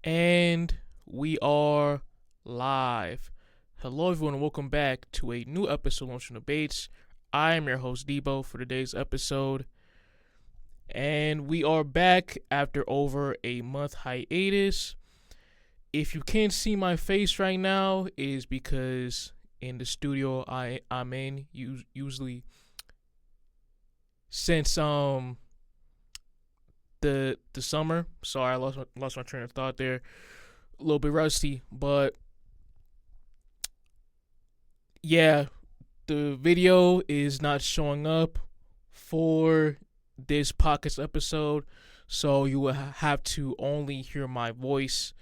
And we are live. Hello, everyone, and welcome back to a new episode of Launching Debates. I am your host, Dibo, for today's episode. And we are back after over a month hiatus. If you can't see my face right now, it is because in the studio I'm in, usually since the summer. Sorry, I lost my train of thought there. A little bit rusty, but yeah, the video is not showing up for this podcast episode, so you will have to only hear my voice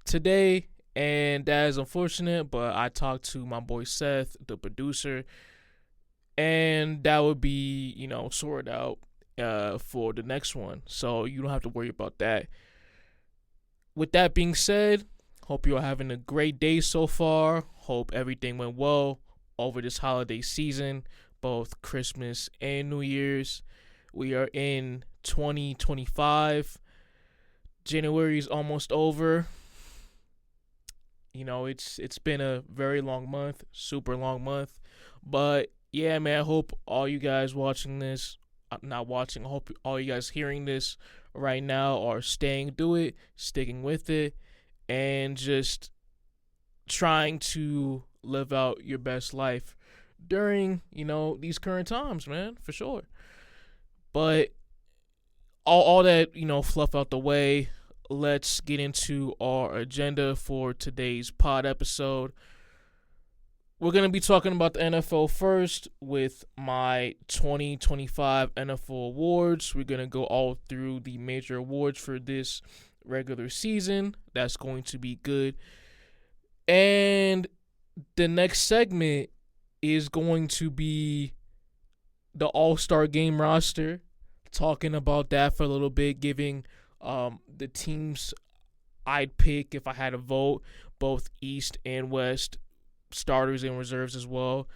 today, and that is unfortunate. But I talked to my boy Seth, the producer, and that would be sorted out for the next one, so you don't have to worry about that. With that being said, hope you're having a great day so far. Hope everything went well over this holiday season, both Christmas and New Year's. We are in 2025. January is almost over. It's been a very long month, super long month. But yeah, man, I hope all you guys watching this, not watching, I hope all you guys hearing this right now are staying to it, sticking with it, and just trying to live out your best life during, these current times, man, for sure. But all that, fluff out the way, let's get into our agenda for today's pod episode. We're going to be talking about the NFL first with my 2025 NFL awards. We're going to go all through the major awards for this regular season. That's going to be good. And the next segment is going to be the All-Star Game roster. Talking about that for a little bit, giving the teams I'd pick if I had a vote, both East and West, starters and reserves as well.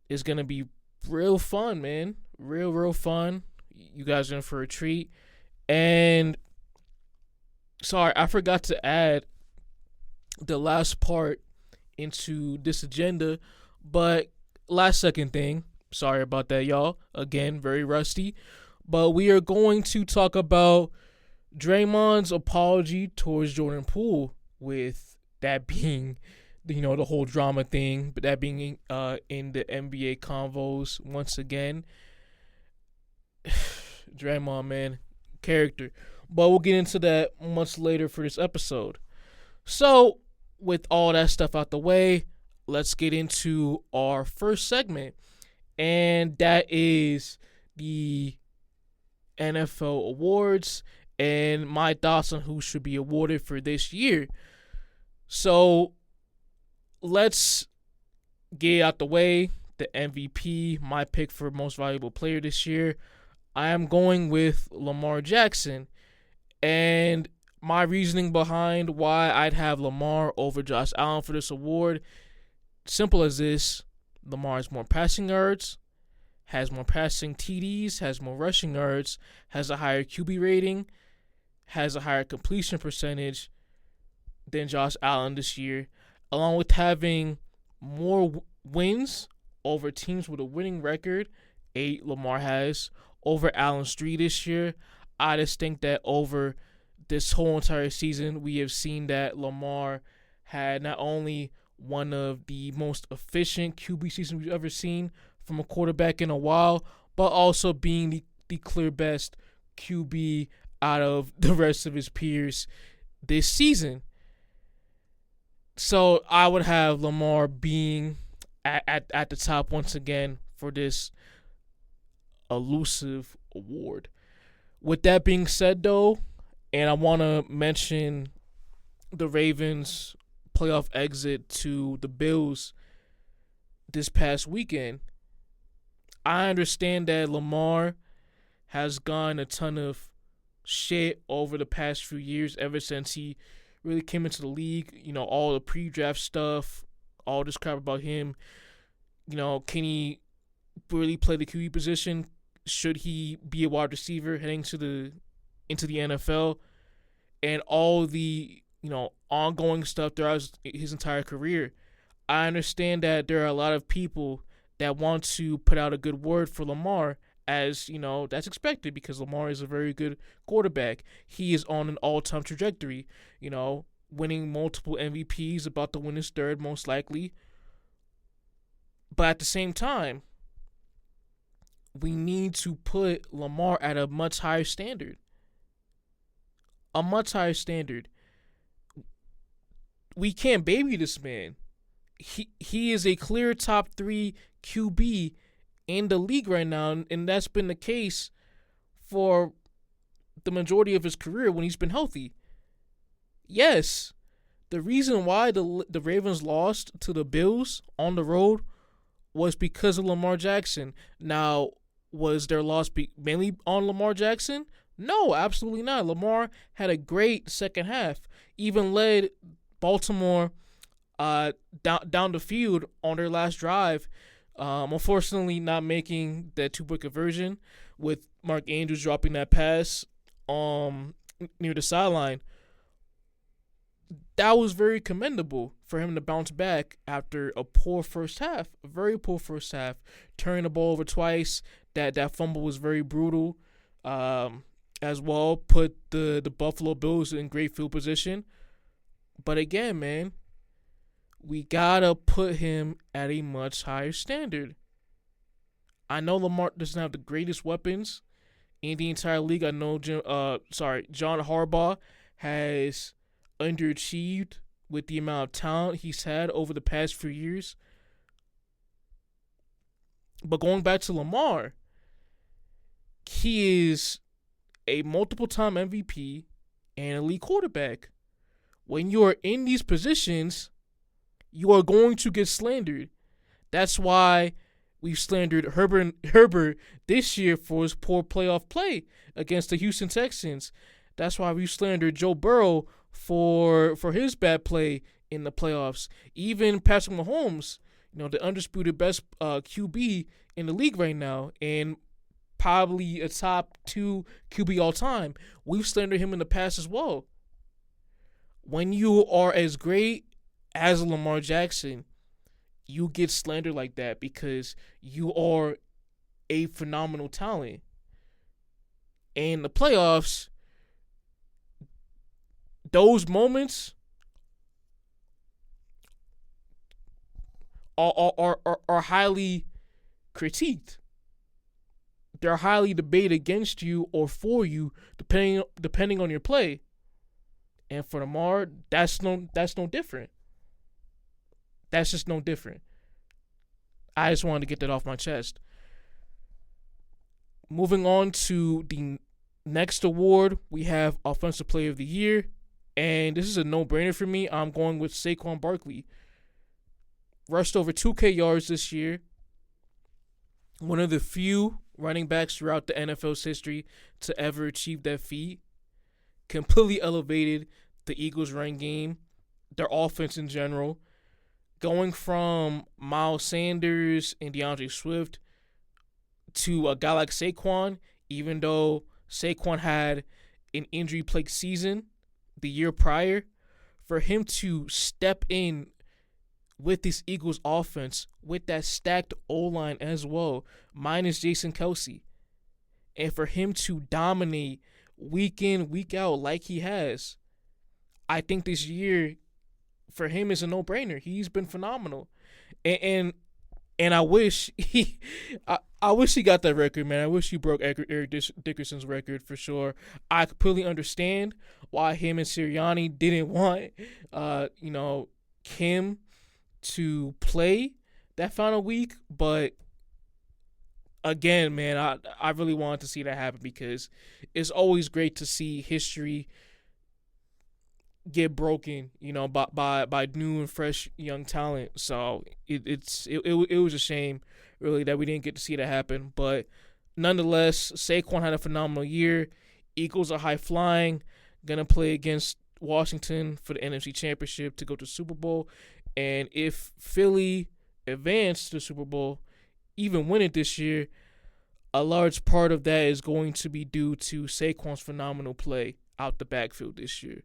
It's going to be real fun, man. Real fun. You guys are in for a treat. And sorry, I forgot to add the last part into this agenda, but last second thing. Sorry about that, y'all. Again, very rusty. But we are going to talk about Draymond's apology towards Jordan Poole, with that being the whole drama thing, but that being in the NBA convos once again. Draymond, man, character. But we'll get into that much later for this episode. So, with all that stuff out the way, let's get into our first segment. And that is the NFL awards and my thoughts on who should be awarded for this year. So, let's get out the way. The MVP, my pick for most valuable player this year, I am going with Lamar Jackson. And my reasoning behind why I'd have Lamar over Josh Allen for this award, simple as this: Lamar has more passing yards, has more passing TDs, has more rushing yards, has a higher QB rating, has a higher completion percentage than Josh Allen this year, along with having more wins over teams with a winning record. 8 Lamar has over Allen's 3 this year. I just think that over this whole entire season, we have seen that Lamar had not only one of the most efficient QB seasons we've ever seen from a quarterback in a while, but also being the clear best QB out of the rest of his peers this season. So I would have Lamar being at the top once again for this elusive award. With that being said, though, and I want to mention the Ravens' playoff exit to the Bills this past weekend, I understand that Lamar has gotten a ton of shit over the past few years, ever since he really came into the league. All the pre-draft stuff, all this crap about him. Can he really play the QB position? Should he be a wide receiver heading into the NFL? and all the ongoing stuff throughout his entire career. I understand that there are a lot of people that want to put out a good word for Lamar, as that's expected because Lamar is a very good quarterback. He is on an all-time trajectory, winning multiple MVPs, about to win his third most likely. But at the same time, we need to put Lamar at a much higher standard. A much higher standard. We can't baby this man. He is a clear top 3 QB in the league right now, and that's been the case for the majority of his career when he's been healthy. Yes, the reason why the Ravens lost to the Bills on the road was because of Lamar Jackson. Now, was their loss mainly on Lamar Jackson? No, absolutely not. Lamar had a great second half, even led Baltimore down the field on their last drive. Unfortunately, not making that 2-point conversion with Mark Andrews dropping that pass near the sideline. That was very commendable for him to bounce back after a poor first half, a very poor first half. Turning the ball over twice. That fumble was very brutal. As well, put the Buffalo Bills in great field position. But again, man, we gotta put him at a much higher standard. I know Lamar doesn't have the greatest weapons in the entire league. I know John Harbaugh has underachieved with the amount of talent he's had over the past few years. But going back to Lamar, he is a multiple-time MVP and elite quarterback. When you are in these positions, you are going to get slandered. That's why we've slandered Herbert this year for his poor playoff play against the Houston Texans. That's why we've slandered Joe Burrow for his bad play in the playoffs. Even Patrick Mahomes, the undisputed best QB in the league right now, and probably a top 2 QB all time. We've slandered him in the past as well. When you are as great as Lamar Jackson, you get slandered like that because you are a phenomenal talent. And the playoffs, those moments are highly critiqued. They're highly debated against you or for you, depending on your play. And for Lamar, that's no different. That's just no different. I just wanted to get that off my chest. Moving on to the next award, we have Offensive Player of the Year. And this is a no-brainer for me. I'm going with Saquon Barkley. Rushed over 2K yards this year. One of the few running backs throughout the NFL's history to ever achieve that feat. Completely elevated the Eagles' run game, their offense in general. Going from Miles Sanders and DeAndre Swift to a guy like Saquon, even though Saquon had an injury-plagued season the year prior, for him to step in with this Eagles offense, with that stacked O-line as well, minus Jason Kelce, and for him to dominate week in, week out like he has, I think this year for him is a no-brainer. He's been phenomenal. And I wish I wish he got that record, man. I wish he broke Eric Dickerson's record for sure. I completely understand why him and Sirianni didn't want Kim to play that final week, but again, man, I really wanted to see that happen because it's always great to see history get broken, by new and fresh young talent. So it was a shame, really, that we didn't get to see that happen. But nonetheless, Saquon had a phenomenal year. Eagles are high flying, gonna play against Washington for the NFC Championship to go to the Super Bowl. And if Philly advance to the Super Bowl, even win it this year, a large part of that is going to be due to Saquon's phenomenal play. out the backfield this year.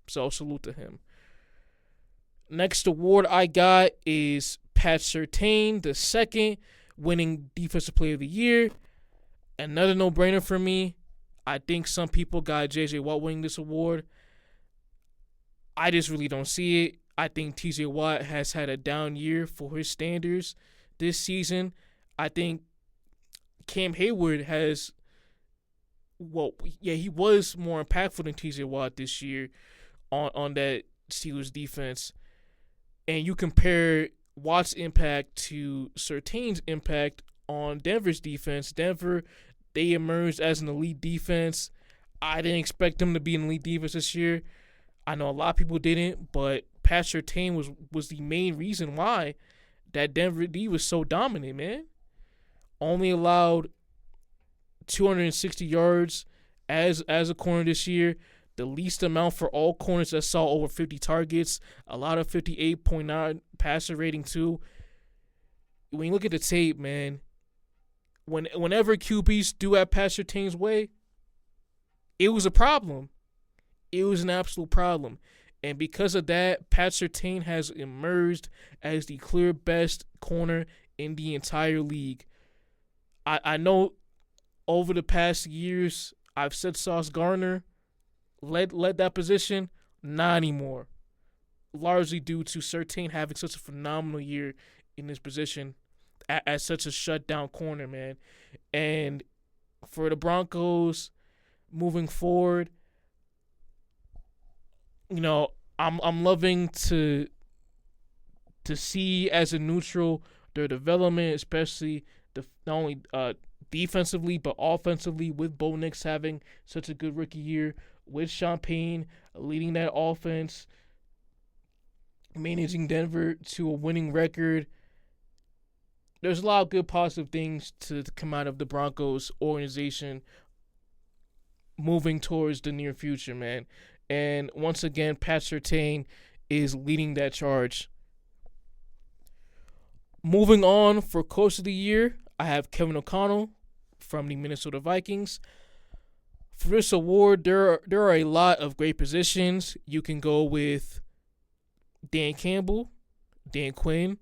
So salute to him. Next award I got is Pat Surtain, the second, winning Defensive Player of the Year. Another no-brainer for me. I think some people got J.J. Watt winning this award. I just really don't see it. I think T.J. Watt has had a down year for his standards this season. I think Cam Hayward has, he was more impactful than T.J. Watt this year on that Steelers defense. And you compare Watt's impact to Surtain's impact on Denver's defense. Denver, they emerged as an elite defense. I didn't expect them to be an elite defense this year. I know a lot of people didn't, but Pat Surtain was the main reason why that Denver D was so dominant, man. Only allowed 260 yards as a corner this year. The least amount for all corners that saw over 50 targets. A lot of 58.9 passer rating too. When you look at the tape, man, whenever QBs do have Pat Surtain's way, it was a problem. It was an absolute problem. And because of that, Pat Surtain has emerged as the clear best corner in the entire league. I know over the past years, I've said Sauce Gardner led that position. Not anymore. Largely due to Surtain having such a phenomenal year in this position as such a shutdown corner, man. And for the Broncos moving forward, you know, I'm loving to see as a neutral their development, especially not only defensively but offensively, with Bo Nix having such a good rookie year, with Sean Payne leading that offense, managing Denver to a winning record. There's a lot of good positive things to come out of the Broncos organization moving towards the near future, man. And once again, Pat Surtain is leading that charge. Moving on for Coach of the Year, I have Kevin O'Connell from the Minnesota Vikings. For this award, there are a lot of great positions. You can go with Dan Campbell, Dan Quinn,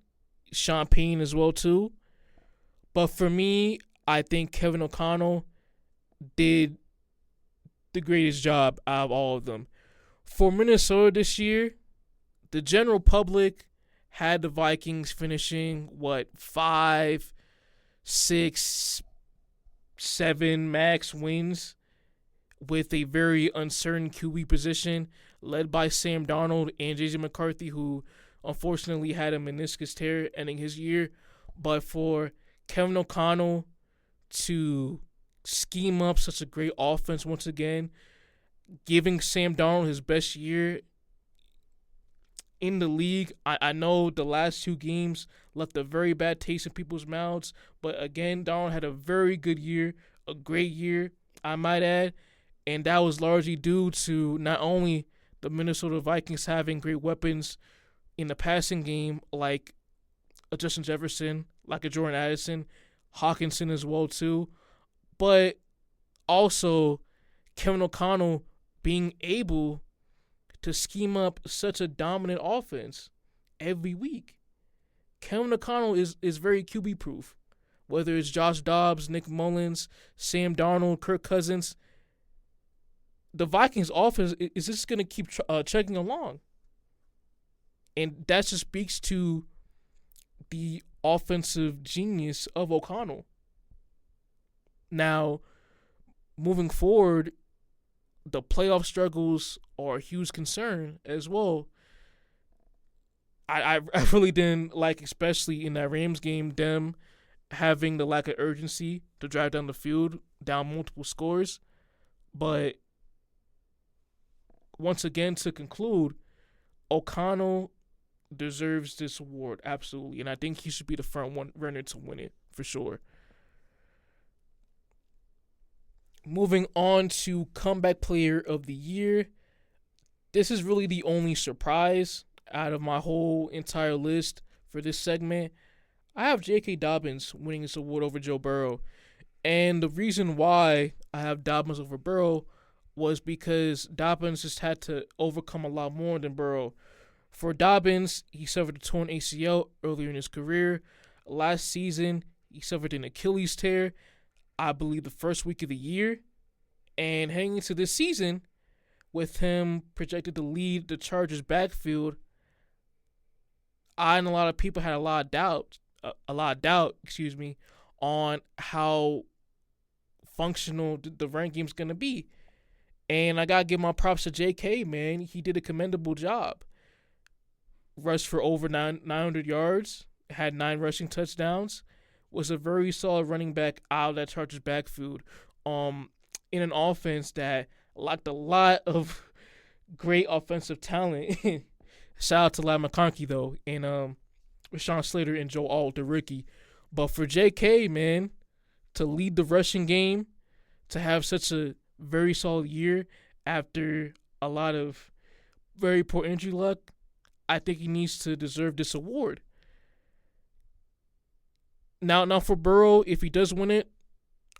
Sean Payne as well too. But for me, I think Kevin O'Connell did the greatest job out of all of them. For Minnesota this year, the general public had the Vikings finishing 5, 6, 7 max wins with a very uncertain QB position led by Sam Darnold and J.J. McCarthy, who unfortunately had a meniscus tear ending his year. But for Kevin O'Connell to scheme up such a great offense once again, giving Sam Darnold his best year in the league. I know the last 2 games left a very bad taste in people's mouths, but again, Darnold had a very good year, a great year, I might add, and that was largely due to not only the Minnesota Vikings having great weapons in the passing game, like a Justin Jefferson, like a Jordan Addison, Hawkinson as well too, but also Kevin O'Connell being able to scheme up such a dominant offense every week. Kevin O'Connell is very QB proof. Whether it's Josh Dobbs, Nick Mullins, Sam Darnold, Kirk Cousins, the Vikings offense is just going to keep chugging along. And that just speaks to the offensive genius of O'Connell. Now, moving forward, the playoff struggles are a huge concern as well. I really didn't like, especially in that Rams game, them having the lack of urgency to drive down the field, down multiple scores. But once again, to conclude, O'Connell deserves this award, absolutely. And I think he should be the front runner to win it, for sure. Moving on to Comeback Player of the Year. This is really the only surprise out of my whole entire list for this segment. I have J.K. Dobbins winning this award over Joe Burrow. And the reason why I have Dobbins over Burrow was because Dobbins just had to overcome a lot more than Burrow. For Dobbins, he suffered a torn ACL earlier in his career. Last season, he suffered an Achilles tear, I believe the first week of the year. And heading into this season, with him projected to lead the Chargers backfield, I and a lot of people had a lot of doubt, on how functional the run game's gonna be. And I gotta give my props to J.K., man. He did a commendable job. Rushed for over 900 yards, had 9 rushing touchdowns, was a very solid running back out of that Chargers backfield. In an offense that lacked a lot of great offensive talent. Shout out to Lad McConkey though, and Rashawn Slater and Joe Alt, the rookie. But for J.K., man, to lead the rushing game, to have such a very solid year after a lot of very poor injury luck, I think he needs to deserve this award. Now for Burrow, if he does win it,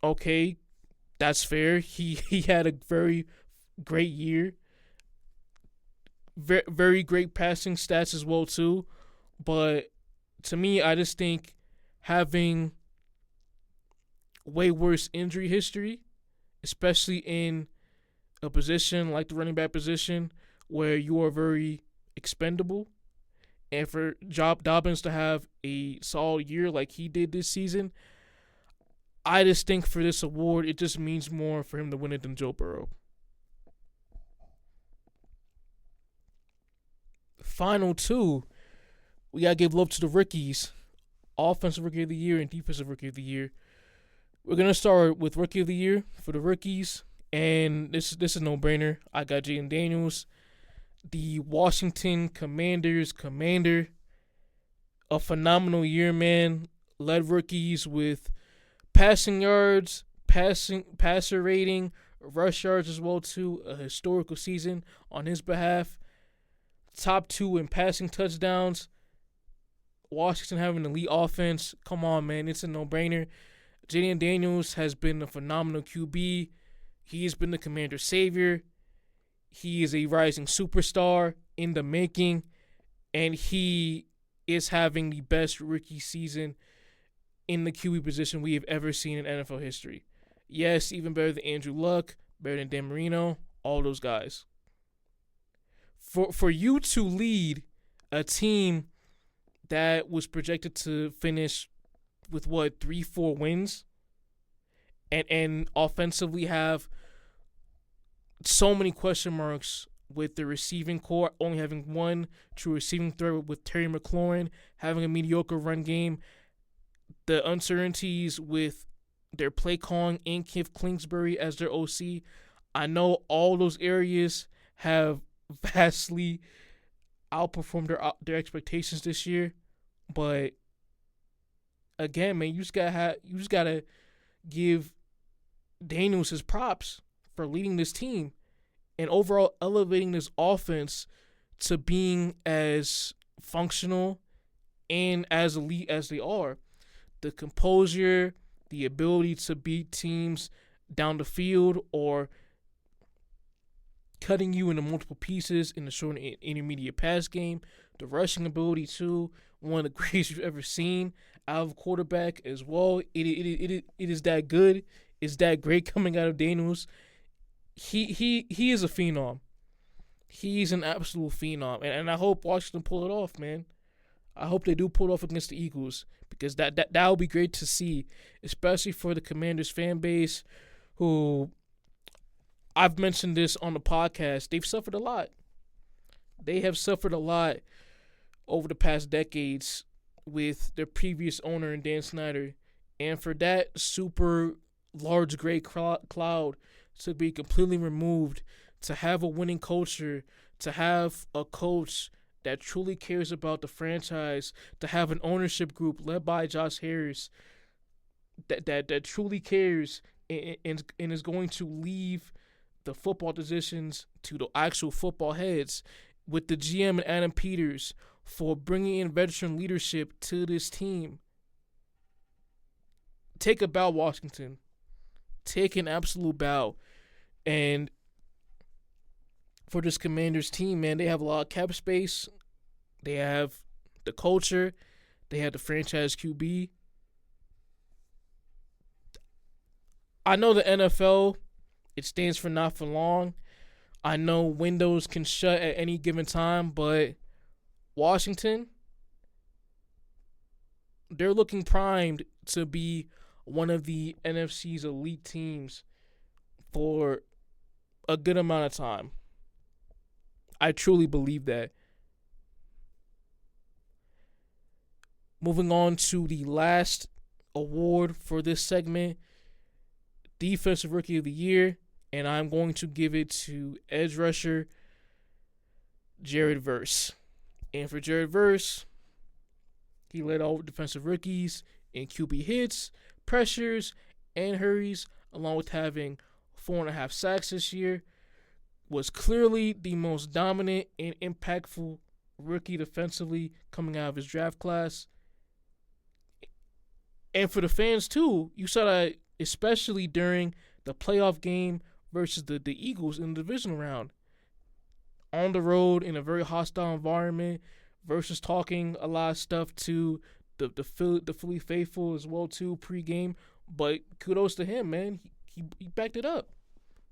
okay, that's fair. He had a very great year. Very, very great passing stats as well too. But to me, I just think having way worse injury history, especially in a position like the running back position where you are very expendable, and for Dobbins to have a solid year like he did this season, I just think for this award, it just means more for him to win it than Joe Burrow. Final two, we gotta give love to the rookies. Offensive Rookie of the Year and Defensive Rookie of the Year. We're gonna start with Rookie of the Year for the rookies, and this is no brainer. I got Jaden Daniels, the Washington Commanders commander. A phenomenal year, man. Led rookies with passing yards, passer rating, rush yards as well too. A historical season on his behalf. Top 2 in passing touchdowns. Washington having an elite offense. Come on, man. It's a no-brainer. Jaden Daniels has been a phenomenal QB. He has been the Commander's savior. He is a rising superstar in the making. And he is having the best rookie season in the QB position we have ever seen in NFL history. Yes, even better than Andrew Luck, better than Dan Marino, all those guys. For you to lead a team that was projected to finish with 3-4 wins, and offensively have so many question marks with the receiving core, only having one true receiving threat with Terry McLaurin, having a mediocre run game, the uncertainties with their play calling and Cliff Kingsbury as their OC. I know all those areas have vastly outperformed their expectations this year, but again, man, you just gotta give Daniels his props for leading this team and overall elevating this offense to being as functional and as elite as they are. The composure, the ability to beat teams down the field or cutting you into multiple pieces in the short and intermediate pass game. The rushing ability, too, one of the greatest you've ever seen out of a quarterback as well. It is that good. It's that great coming out of Daniels. He is a phenom. He's an absolute phenom. And I hope Washington pull it off, man. I hope they do pull it off against the Eagles because that would be great to see, especially for the Commanders fan base who, I've mentioned this on the podcast, they've suffered a lot. They have suffered a lot over the past decades with their previous owner in Dan Snyder. And for that super large gray cloud to be completely removed, to have a winning culture, to have a coach that truly cares about the franchise, to have an ownership group led by Josh Harris that truly cares and is going to leave the football decisions to the actual football heads, with the GM and Adam Peters for bringing in veteran leadership to this team. Take a bow, Washington. Take an absolute bow. And for this Commanders team, man. They have a lot of cap space. They have the culture. They have the franchise QB. I know the NFL, it stands for not for long. I know windows can shut at any given time, but Washington, they're looking primed to be one of the NFC's elite teams for a good amount of time. I truly believe that. Moving on to the last award for this segment, Defensive Rookie of the Year, and I'm going to give it to edge rusher Jared Verse. And for Jared Verse, he led all defensive rookies in QB hits, pressures, and hurries, along with having 4.5 sacks this year. Was clearly the most dominant and impactful rookie defensively coming out of his draft class. And for the fans, too, you saw that especially during the playoff game versus the Eagles in the divisional round. On the road in a very hostile environment versus talking a lot of stuff to the Philly faithful as well, too, pregame. But kudos to him, man. He backed it up.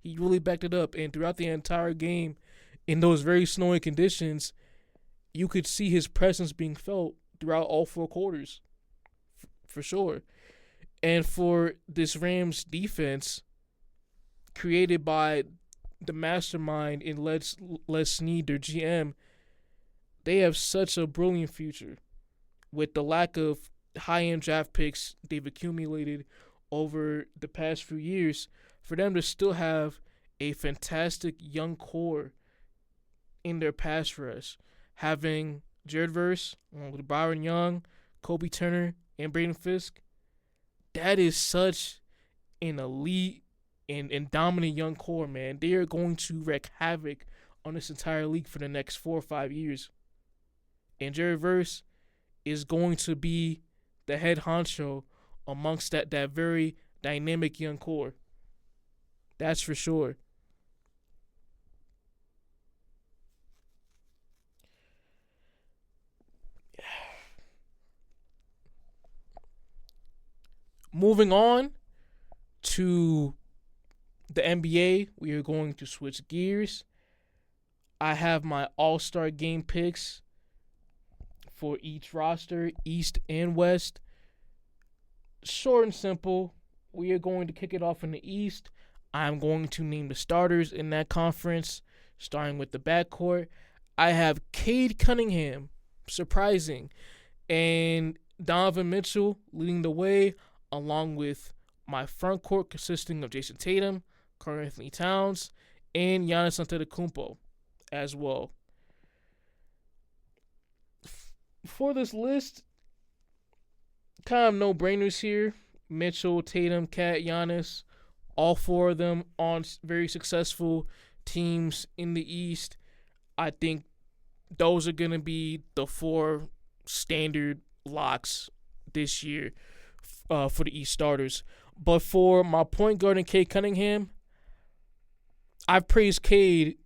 He really backed it up. And throughout the entire game, in those very snowy conditions, you could see his presence being felt throughout all 4 quarters. For sure. And for this Rams defense, created by the mastermind in Les Snead, their GM, they have such a brilliant future. With the lack of high-end draft picks they've accumulated over the past few years, for them to still have a fantastic young core in their pass rush, having Jared Verse, along with Byron Young, Kobe Turner, and Braden Fisk, that is such an elite and dominant young core, man. They are going to wreak havoc on this entire league for the next 4 or 5 years. And Jared Verse is going to be the head honcho amongst that very dynamic young core. That's for sure. Moving on to the NBA, we are going to switch gears. I have my all-star game picks for each roster, East and West. Short and simple, we are going to kick it off in the East. I'm going to name the starters in that conference, starting with the backcourt. I have Cade Cunningham, surprising, and Donovan Mitchell leading the way, along with my front court consisting of Jason Tatum, Karl Anthony Towns, and Giannis Antetokounmpo as well. For this list, kind of no-brainers here. Mitchell, Tatum, Cat, Giannis, all 4 of them on very successful teams in the East. I think those are going to be the 4 standard locks this year for the East starters. But for my point guard and Cade Cunningham, I've praised Cade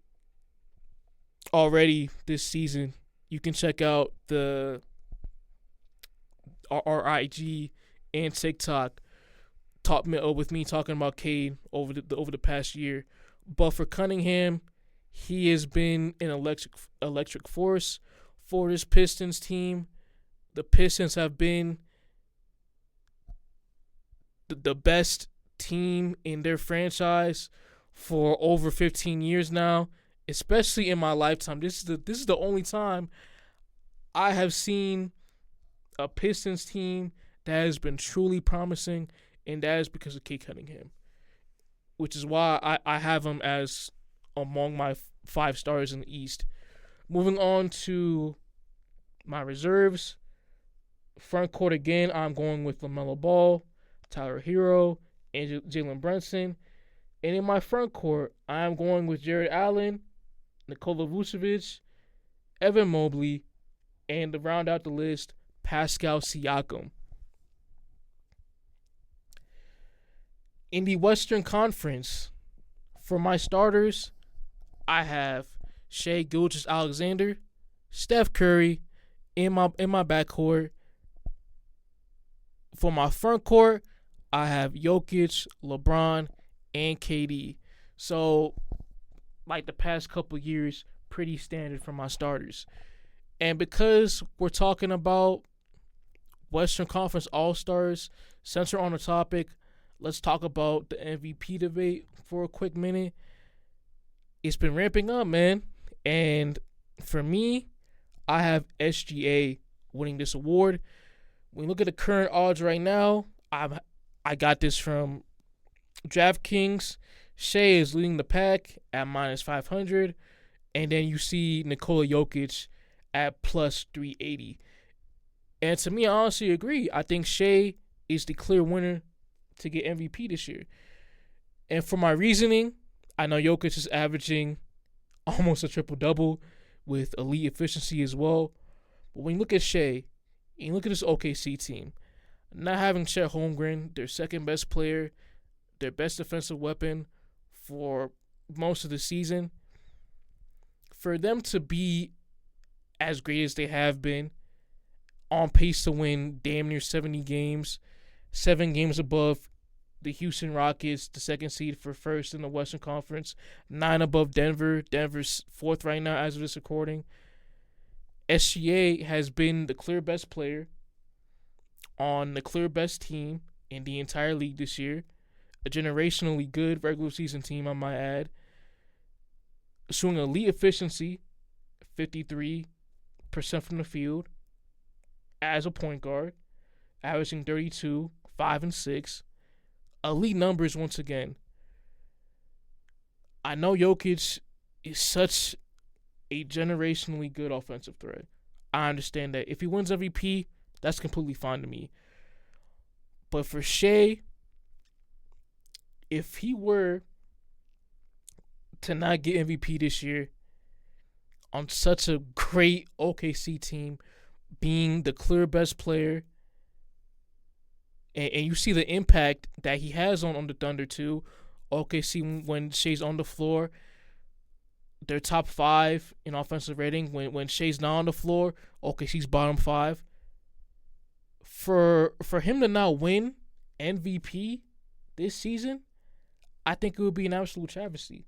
already this season. You can check out the RIG and TikTok with me talking about Cade over the past year. But for Cunningham, he has been an electric force for this Pistons team. The Pistons have been the best team in their franchise for over 15 years now, especially in my lifetime. This is the only time I have seen a Pistons team that has been truly promising, and that is because of Cade Cunningham, which is why I have him as among my 5 stars in the East. Moving on to my reserves. Front court again, I'm going with LaMelo Ball, Tyler Hero, and Jalen Brunson. And in my front court, I'm going with Jared Allen, Nikola Vucevic, Evan Mobley, and to round out the list, Pascal Siakam. In the Western Conference, for my starters, I have Shea Gilgeous-Alexander, Steph Curry in my backcourt. For my front court, I have Jokic, LeBron, and KD. So, like the past couple years, pretty standard for my starters. And because we're talking about Western Conference All-Stars, since we're on the topic, let's talk about the MVP debate for a quick minute. It's been ramping up, man. And for me, I have SGA winning this award. When you look at the current odds right now, I got this from DraftKings. Shea is leading the pack at minus 500. And then you see Nikola Jokic at plus 380. And to me, I honestly agree. I think Shea is the clear winner to get MVP this year. And for my reasoning, I know Jokic is averaging almost a triple-double with elite efficiency as well. But when you look at Shea, and you look at this OKC team, not having Chet Holmgren, their second best player, their best defensive weapon for most of the season, for them to be as great as they have been, on pace to win damn near 70 games, 7 games above the Houston Rockets, the second seed for first in the Western Conference, 9 above Denver. Denver's fourth right now as of this recording. SGA has been the clear best player on the clear best team in the entire league this year. A generationally good regular season team, I might add. Showing elite efficiency, 53% from the field as a point guard, averaging 32, 5 and 6. Elite numbers once again. I know Jokic is such a generationally good offensive threat. I understand that. If he wins MVP, that's completely fine to me. But for Shea, if he were to not get MVP this year on such a great OKC team, being the clear best player, and you see the impact that he has on the Thunder too. OKC, when Shea's on the floor, they're top 5 in offensive rating. When Shea's not on the floor, OKC's bottom 5. For him to not win MVP this season, I think it would be an absolute travesty.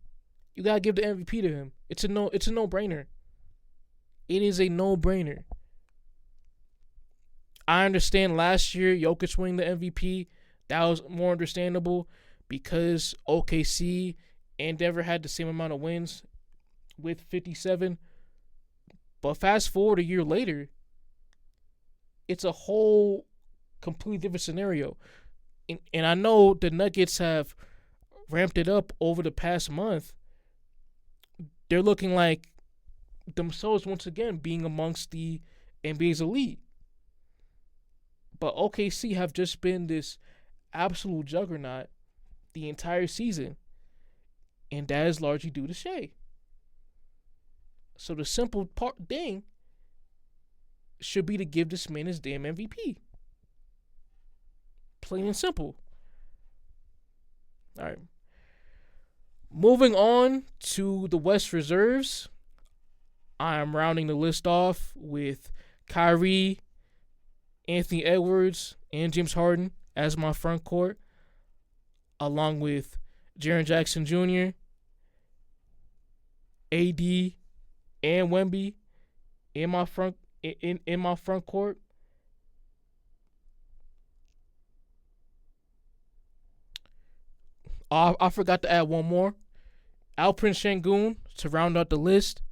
You gotta give the MVP to him. It's a no-brainer. It is a no-brainer. I understand last year Jokic winning the MVP, that was more understandable because OKC and Denver had the same amount of wins with 57. But fast forward a year later, it's a whole completely different scenario. And I know the Nuggets have ramped it up over the past month. They're looking like themselves once again being amongst the NBA's elite. But OKC have just been this absolute juggernaut the entire season. And that is largely due to Shea. So the simple thing should be to give this man his damn MVP. Plain and simple. All right. Moving on to the West reserves. I am rounding the list off with Kyrie, Anthony Edwards, and James Harden as my front court, along with Jaren Jackson Jr., AD, and Wemby in my front court. I forgot to add one more. Alperen Sengun to round out the list.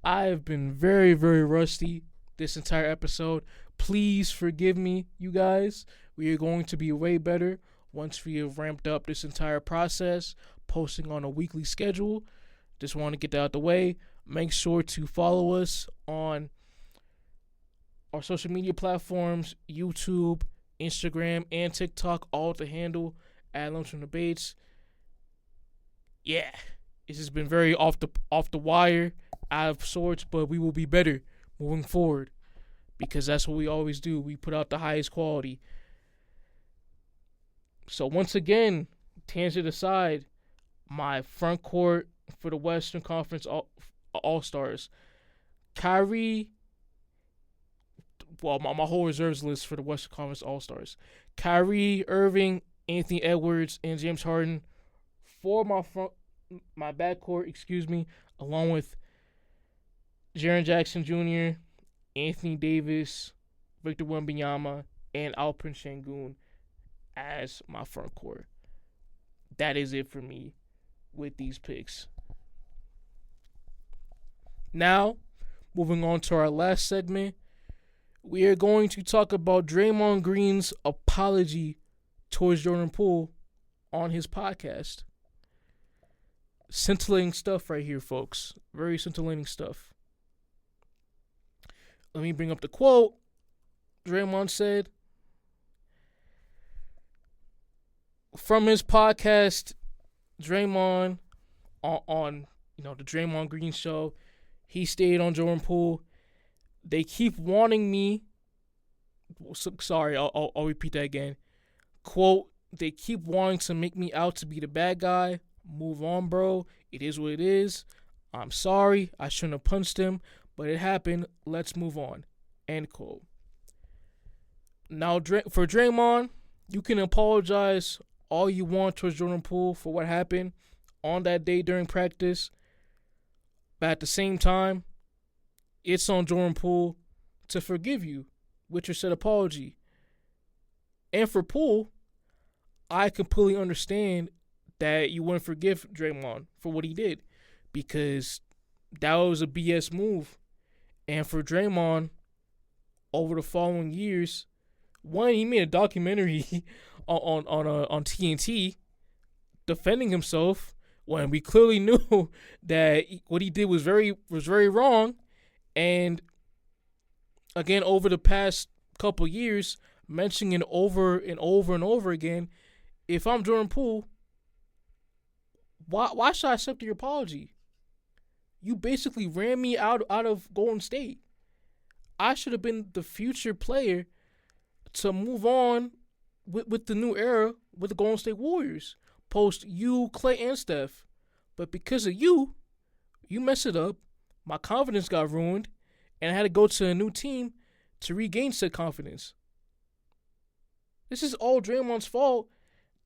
I have been very, very rusty this entire episode. Please forgive me, you guys. We are going to be way better once we have ramped up this entire process, posting on a weekly schedule. Just want to get that out the way. Make sure to follow us on our social media platforms, YouTube, Instagram, and TikTok, all at the handle at Lunch and Debates. Yeah, this has been very off the wire, out of sorts, but we will be better moving forward because that's what we always do. We put out the highest quality. So once again, tangent aside, my front court for the Western Conference All-Stars. Kyrie, well, my whole reserves list for the Western Conference All-Stars. Kyrie Irving, Anthony Edwards, and James Harden for my backcourt, along with Jaren Jackson Jr., Anthony Davis, Victor Wembanyama, and Alperen Sengun as my front court. That is it for me with these picks. Now, moving on to our last segment, we are going to talk about Draymond Green's apology towards Jordan Poole on his podcast. Scintillating stuff right here, folks. Very scintillating stuff. Let me bring up the quote. Draymond said, from his podcast, Draymond, on the Draymond Green show, he stayed on Jordan Poole. They keep wanting me. Sorry, I'll repeat that again. Quote, they keep wanting to make me out to be the bad guy. Move on, bro. It is what it is. I'm sorry. I shouldn't have punched him, but it happened. Let's move on. End quote. Now, for Draymond, you can apologize all you want towards Jordan Poole for what happened on that day during practice. But at the same time, it's on Jordan Poole to forgive you with your said apology. And for Poole, I completely understand that you wouldn't forgive Draymond for what he did, because that was a BS move. And for Draymond, over the following years, one, he made a documentary on TNT defending himself when we clearly knew that what he did was very wrong. And again, over the past couple years, mentioning it over and over and over again, if I'm Jordan Poole, why should I accept your apology? You basically ran me out of Golden State. I should have been the future player to move on with the new era with the Golden State Warriors, post you, Klay, and Steph. But because of you messed it up. My confidence got ruined, and I had to go to a new team to regain said confidence. This is all Draymond's fault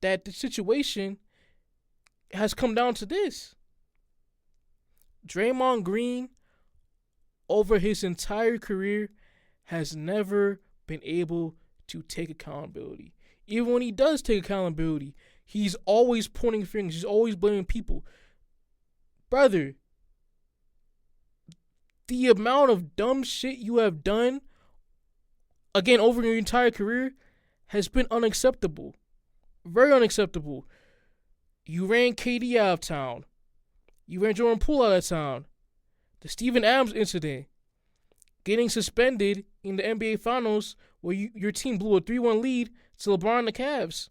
that the situation has come down to this. Draymond Green, over his entire career, has never been able to take accountability. Even when he does take accountability, he's always pointing fingers. He's always blaming people. Brother, the amount of dumb shit you have done, again, over your entire career, has been unacceptable. Very unacceptable. You ran KD out of town. You ran Jordan Poole out of town. The Steven Adams incident. Getting suspended in the NBA Finals where your team blew a 3-1 lead to LeBron and the Cavs.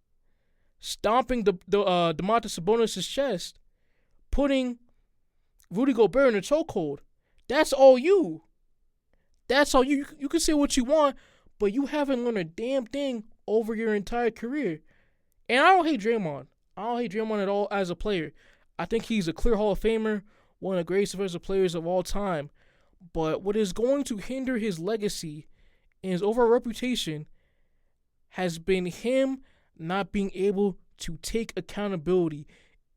Stomping Domantas Sabonis' chest. Putting Rudy Gobert in a chokehold. That's all you. That's all you. You can say what you want, but you haven't learned a damn thing over your entire career. And I don't hate Draymond. I don't hate Draymond at all as a player. I think he's a clear Hall of Famer, one of the greatest defensive players of all time. But what is going to hinder his legacy and his overall reputation has been him not being able to take accountability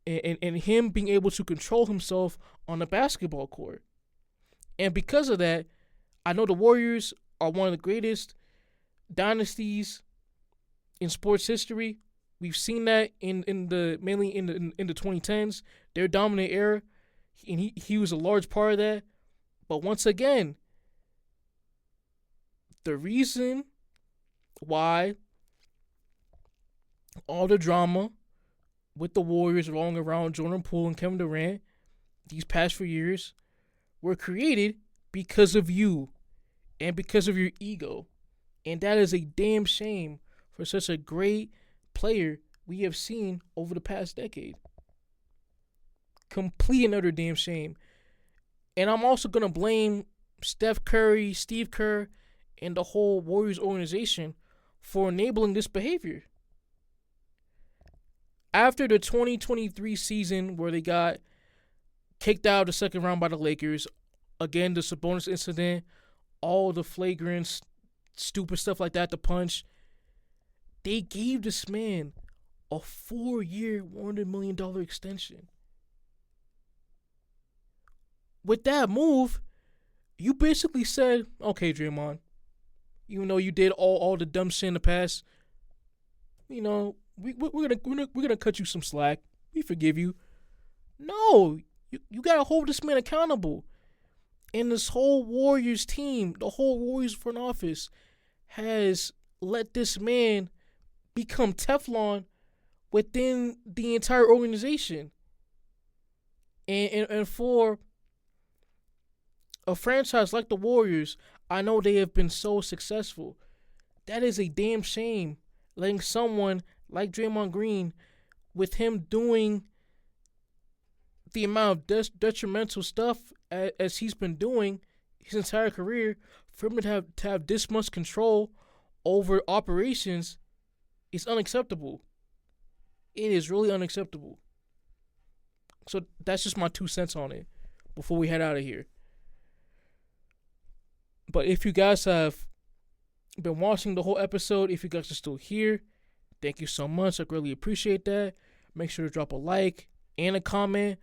and him being able to control himself on the basketball court. And because of that, I know the Warriors are one of the greatest dynasties in sports history. We've seen that mainly in the 2010s, their dominant era, and he was a large part of that. But once again, the reason why all the drama with the Warriors rolling around Jordan Poole and Kevin Durant these past few years were created because of you and because of your ego. And that is a damn shame for such a great player we have seen over the past decade. Complete and utter damn shame. And I'm also going to blame Steph Curry, Steve Kerr, and the whole Warriors organization for enabling this behavior. After the 2023 season where they got kicked out of the second round by the Lakers. Again, the Sabonis incident, all the flagrant, stupid stuff like that, the punch. They gave this man a 4-year, $100 million extension. With that move, you basically said, okay, Draymond, even though you did all the dumb shit in the past, we're gonna cut you some slack. We forgive you. No, you gotta hold this man accountable. And this whole Warriors team, the whole Warriors front office, has let this man become Teflon within the entire organization. And for a franchise like the Warriors, I know they have been so successful. That is a damn shame, letting someone like Draymond Green, with him doing the amount of detrimental stuff as he's been doing his entire career, for him to have this much control over operations is unacceptable. It is really unacceptable. So that's just my 2 cents on it before we head out of here. But if you guys have been watching the whole episode, if you guys are still here, thank you so much. I greatly appreciate that. Make sure to drop a like and a comment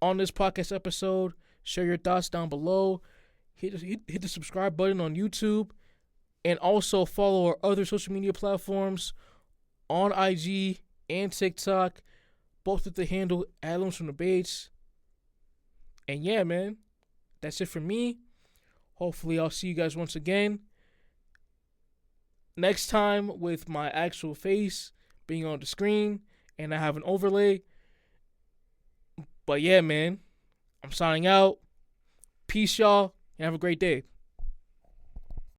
on this podcast episode. Share your thoughts down below. Hit the subscribe button on YouTube. And also follow our other social media platforms on IG and TikTok. Both at the handle Adams from the Bates. And yeah, man. That's it for me. Hopefully I'll see you guys once again next time with my actual face being on the screen and I have an overlay. But yeah, man, I'm signing out. Peace, y'all, and have a great day.